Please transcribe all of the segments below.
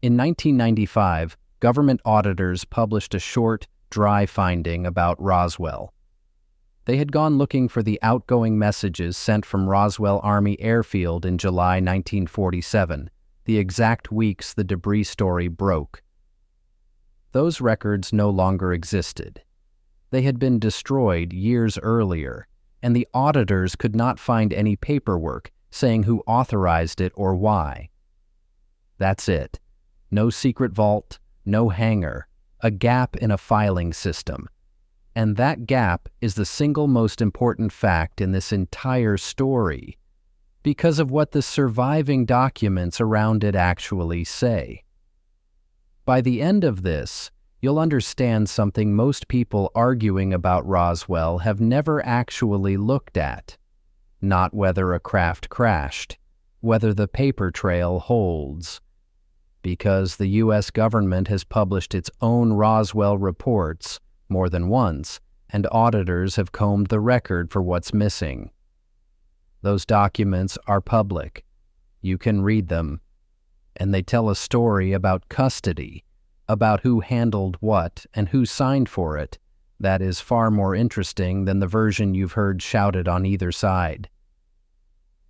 In 1995, government auditors published a short, dry finding about Roswell. They had gone looking for the outgoing messages sent from Roswell Army Airfield in July 1947, the exact weeks the debris story broke. Those records no longer existed. They had been destroyed years earlier, and the auditors could not find any paperwork saying who authorized it or why. That's it. No secret vault, no hangar, a gap in a filing system. And that gap is the single most important fact in this entire story, because of what the surviving documents around it actually say. By the end of this, you'll understand something most people arguing about Roswell have never actually looked at. Not whether a craft crashed, whether the paper trail holds. Because the U.S. government has published its own Roswell reports more than once, and auditors have combed the record for what's missing. Those documents are public. You can read them. And they tell a story about custody, about who handled what and who signed for it, that is far more interesting than the version you've heard shouted on either side.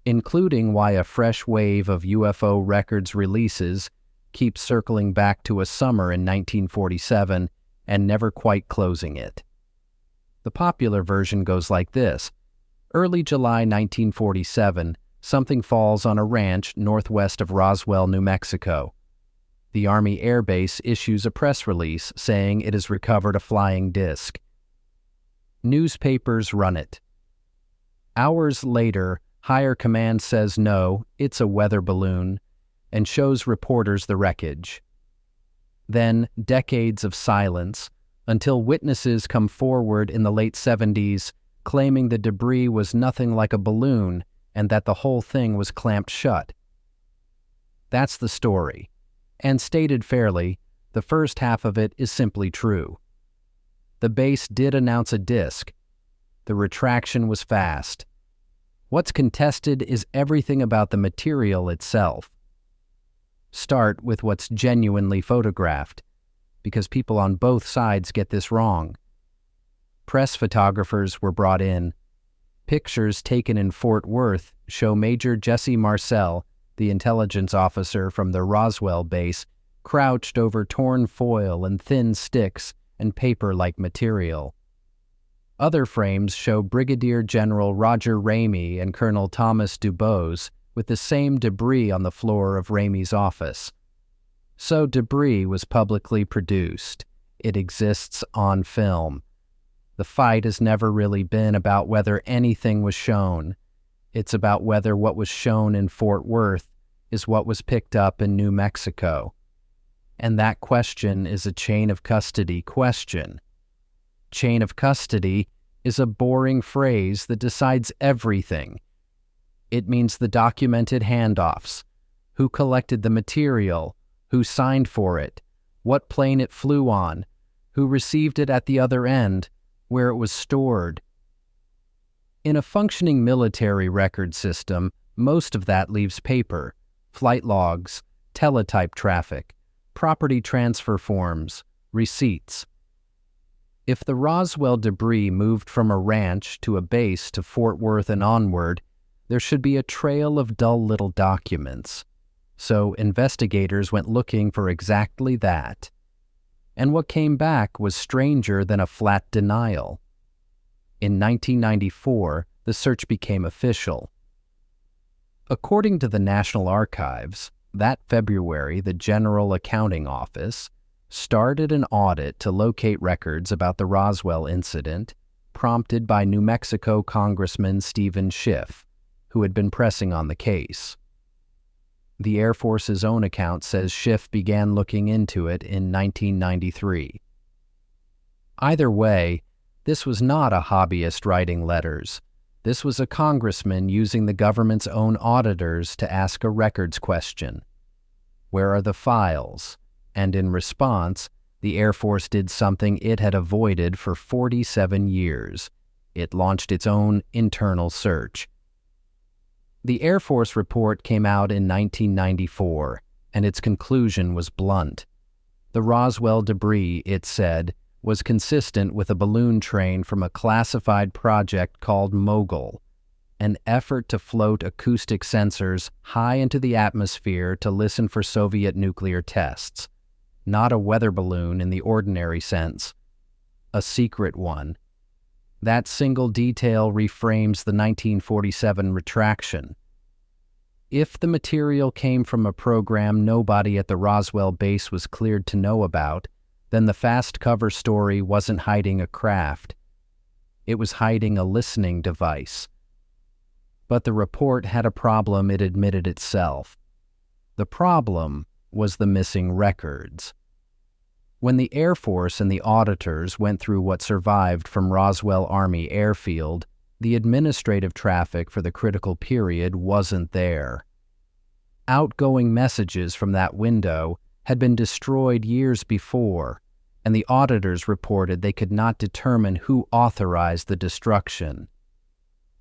Including why a fresh wave of UFO records releases keeps circling back to a summer in 1947 and never quite closing it. The popular version goes like this. Early July 1947, something falls on a ranch northwest of Roswell, New Mexico. The Army Air Base issues a press release saying it has recovered a flying disc. Newspapers run it. Hours later, higher command says no, it's a weather balloon, and shows reporters the wreckage. Then, decades of silence, until witnesses come forward in the late 70s claiming the debris was nothing like a balloon and that the whole thing was clamped shut. That's the story. And stated fairly, the first half of it is simply true. The base did announce a disc. The retraction was fast. What's contested is everything about the material itself. Start with what's genuinely photographed, because people on both sides get this wrong. Press photographers were brought in. Pictures taken in Fort Worth show Major Jesse Marcel, the intelligence officer from the Roswell base, crouched over torn foil and thin sticks and paper-like material. Other frames show Brigadier General Roger Ramey and Colonel Thomas Dubose with the same debris on the floor of Ramey's office. So debris was publicly produced. It exists on film. The fight has never really been about whether anything was shown. It's about whether what was shown in Fort Worth is what was picked up in New Mexico. And that question is a chain of custody question. Chain of custody is a boring phrase that decides everything. It means the documented handoffs, who collected the material, who signed for it, what plane it flew on, who received it at the other end, where it was stored. In a functioning military record system, most of that leaves paper, flight logs, teletype traffic, property transfer forms, receipts. If the Roswell debris moved from a ranch to a base to Fort Worth and onward, there should be a trail of dull little documents. So investigators went looking for exactly that. And what came back was stranger than a flat denial. In 1994, the search became official. According to the National Archives, that February, the General Accounting Office started an audit to locate records about the Roswell incident, prompted by New Mexico Congressman Stephen Schiff, who had been pressing on the case. The Air Force's own account says Schiff began looking into it in 1993. Either way, this was not a hobbyist writing letters. This was a congressman using the government's own auditors to ask a records question. Where are the files? And in response, the Air Force did something it had avoided for 47 years. It launched its own internal search. The Air Force report came out in 1994, and its conclusion was blunt. The Roswell debris, it said, was consistent with a balloon train from a classified project called Mogul, an effort to float acoustic sensors high into the atmosphere to listen for Soviet nuclear tests. Not a weather balloon in the ordinary sense, a secret one. That single detail reframes the 1947 retraction. If the material came from a program nobody at the Roswell base was cleared to know about, then the fast cover story wasn't hiding a craft. It was hiding a listening device. But the report had a problem it admitted itself. The problem was the missing records. When the Air Force and the auditors went through what survived from Roswell Army Airfield, the administrative traffic for the critical period wasn't there. Outgoing messages from that window had been destroyed years before, and the auditors reported they could not determine who authorized the destruction.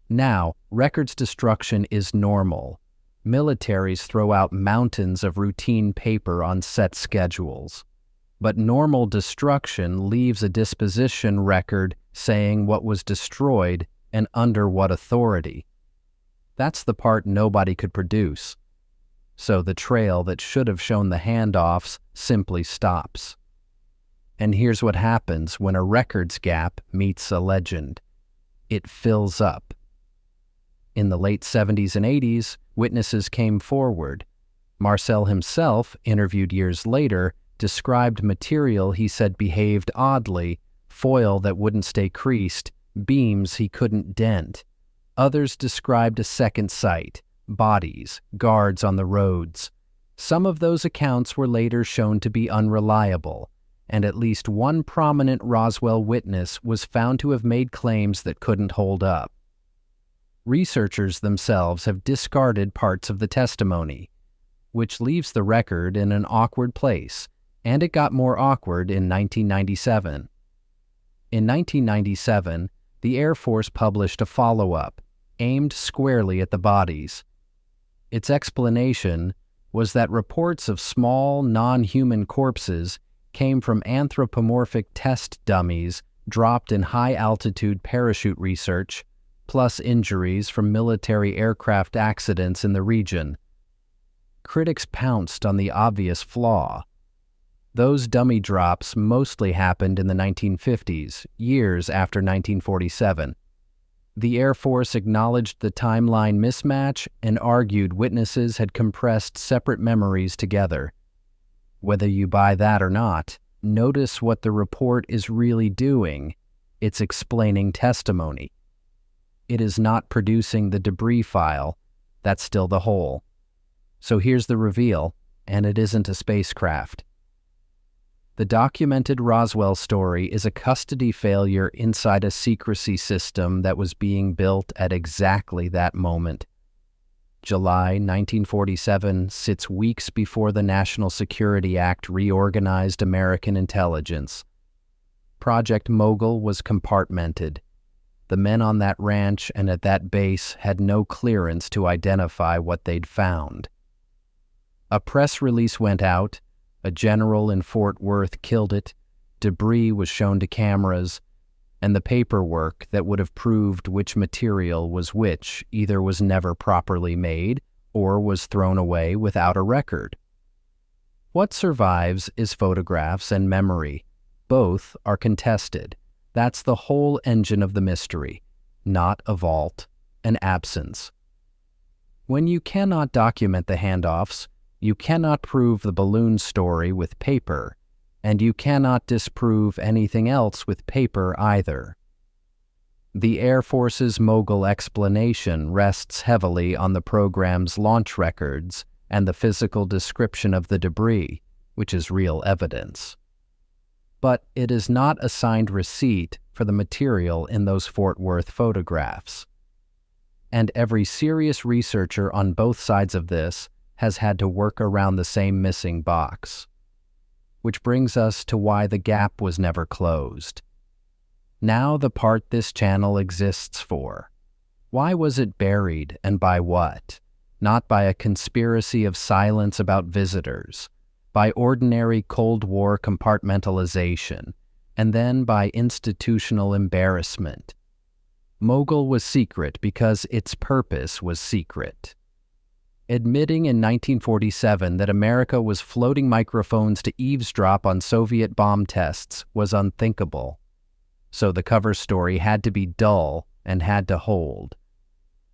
Now, records destruction is normal. Militaries throw out mountains of routine paper on set schedules. But normal destruction leaves a disposition record saying what was destroyed and under what authority. That's the part nobody could produce. So the trail that should have shown the handoffs simply stops. And here's what happens when a records gap meets a legend. It fills up. In the late 70s and 80s, witnesses came forward. Marcel himself, interviewed years later, described material he said behaved oddly, foil that wouldn't stay creased, beams he couldn't dent. Others described a second sight, bodies, guards on the roads. Some of those accounts were later shown to be unreliable, and at least one prominent Roswell witness was found to have made claims that couldn't hold up. Researchers themselves have discarded parts of the testimony, which leaves the record in an awkward place, and it got more awkward in 1997. In 1997, the Air Force published a follow-up, aimed squarely at the bodies. Its explanation was that reports of small, non-human corpses came from anthropomorphic test dummies dropped in high-altitude parachute research, plus injuries from military aircraft accidents in the region. Critics pounced on the obvious flaw. Those dummy drops mostly happened in the 1950s, years after 1947. The Air Force acknowledged the timeline mismatch and argued witnesses had compressed separate memories together. Whether you buy that or not, notice what the report is really doing. It's explaining testimony. It is not producing the debris file. That's still the whole. So here's the reveal, and it isn't a spacecraft. The documented Roswell story is a custody failure inside a secrecy system that was being built at exactly that moment. July 1947 sits weeks before the National Security Act reorganized American intelligence. Project Mogul was compartmented. The men on that ranch and at that base had no clearance to identify what they'd found. A press release went out. A general in Fort Worth killed it, debris was shown to cameras, and the paperwork that would have proved which material was which either was never properly made or was thrown away without a record. What survives is photographs and memory. Both are contested. That's the whole engine of the mystery, not a vault, an absence. When you cannot document the handoffs, you cannot prove the balloon story with paper, and you cannot disprove anything else with paper either. The Air Force's Mogul explanation rests heavily on the program's launch records and the physical description of the debris, which is real evidence. But it is not assigned receipt for the material in those Fort Worth photographs. And every serious researcher on both sides of this has had to work around the same missing box. Which brings us to why the gap was never closed. Now the part this channel exists for. Why was it buried and by what? not by a conspiracy of silence about visitors, by ordinary Cold War compartmentalization, and then by institutional embarrassment. Mogul was secret because its purpose was secret. Admitting in 1947 that America was floating microphones to eavesdrop on Soviet bomb tests was unthinkable. So the cover story had to be dull and had to hold.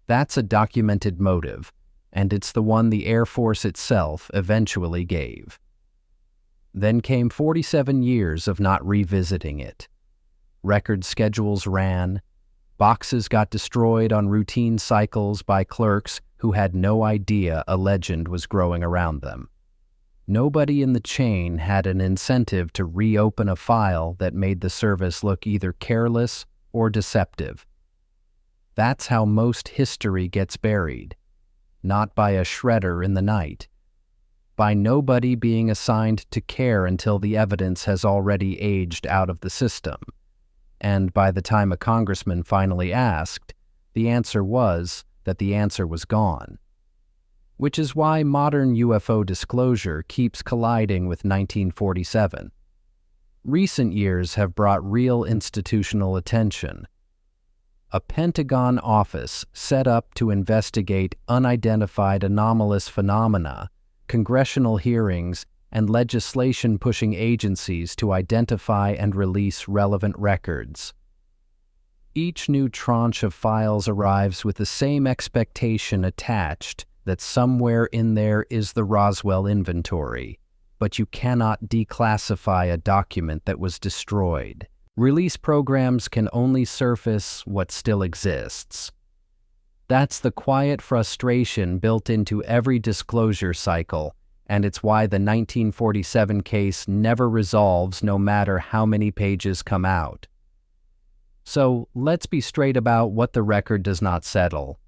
That's a documented motive, and it's the one the Air Force itself eventually gave. Then came 47 years of not revisiting it. Record schedules ran. Boxes got destroyed on routine cycles by clerks who had no idea a legend was growing around them. Nobody in the chain had an incentive to reopen a file that made the service look either careless or deceptive. That's how most history gets buried, not by a shredder in the night, by nobody being assigned to care until the evidence has already aged out of the system. And by the time a congressman finally asked, the answer was that the answer was gone. Which is why modern UFO disclosure keeps colliding with 1947. Recent years have brought real institutional attention. A Pentagon office set up to investigate unidentified anomalous phenomena, congressional hearings, and legislation-pushing agencies to identify and release relevant records. Each new tranche of files arrives with the same expectation attached that somewhere in there is the Roswell inventory, but you cannot declassify a document that was destroyed. Release programs can only surface what still exists. That's the quiet frustration built into every disclosure cycle, and it's why the 1947 case never resolves no matter how many pages come out. So let's be straight about what the record does not settle.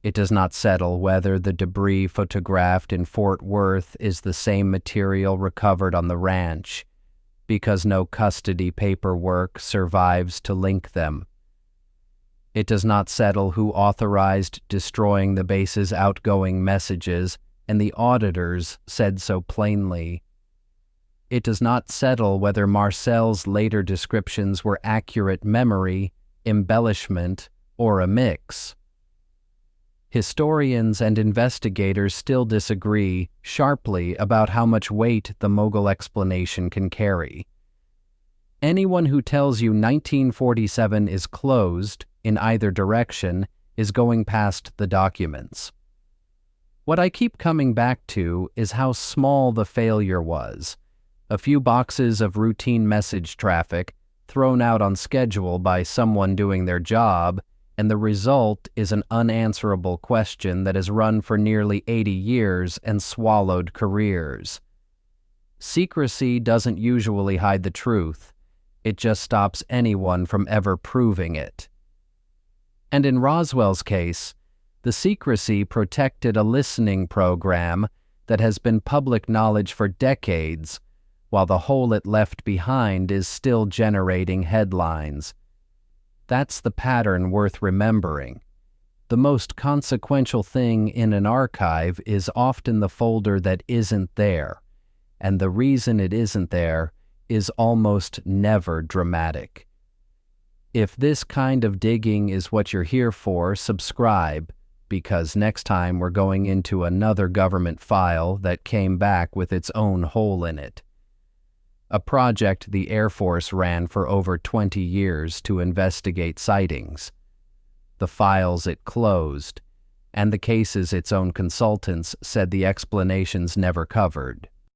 It does not settle whether the debris photographed in Fort Worth is the same material recovered on the ranch, because no custody paperwork survives to link them. It does not settle who authorized destroying the base's outgoing messages, and the auditors said so plainly. It does not settle whether Marcel's later descriptions were accurate memory, embellishment, or a mix. Historians and investigators still disagree sharply about how much weight the Mogul explanation can carry. Anyone who tells you 1947 is closed, in either direction, is going past the documents. What I keep coming back to is how small the failure was. A few boxes of routine message traffic thrown out on schedule by someone doing their job, and the result is an unanswerable question that has run for nearly 80 years and swallowed careers. Secrecy doesn't usually hide the truth. It just stops anyone from ever proving it. And in Roswell's case, the secrecy protected a listening program that has been public knowledge for decades, while the hole it left behind is still generating headlines. That's the pattern worth remembering. The most consequential thing in an archive is often the folder that isn't there, and the reason it isn't there is almost never dramatic. If this kind of digging is what you're here for, subscribe, because next time we're going into another government file that came back with its own hole in it. A project the Air Force ran for over 20 years to investigate sightings. The files it closed, and the cases its own consultants said the explanations never covered.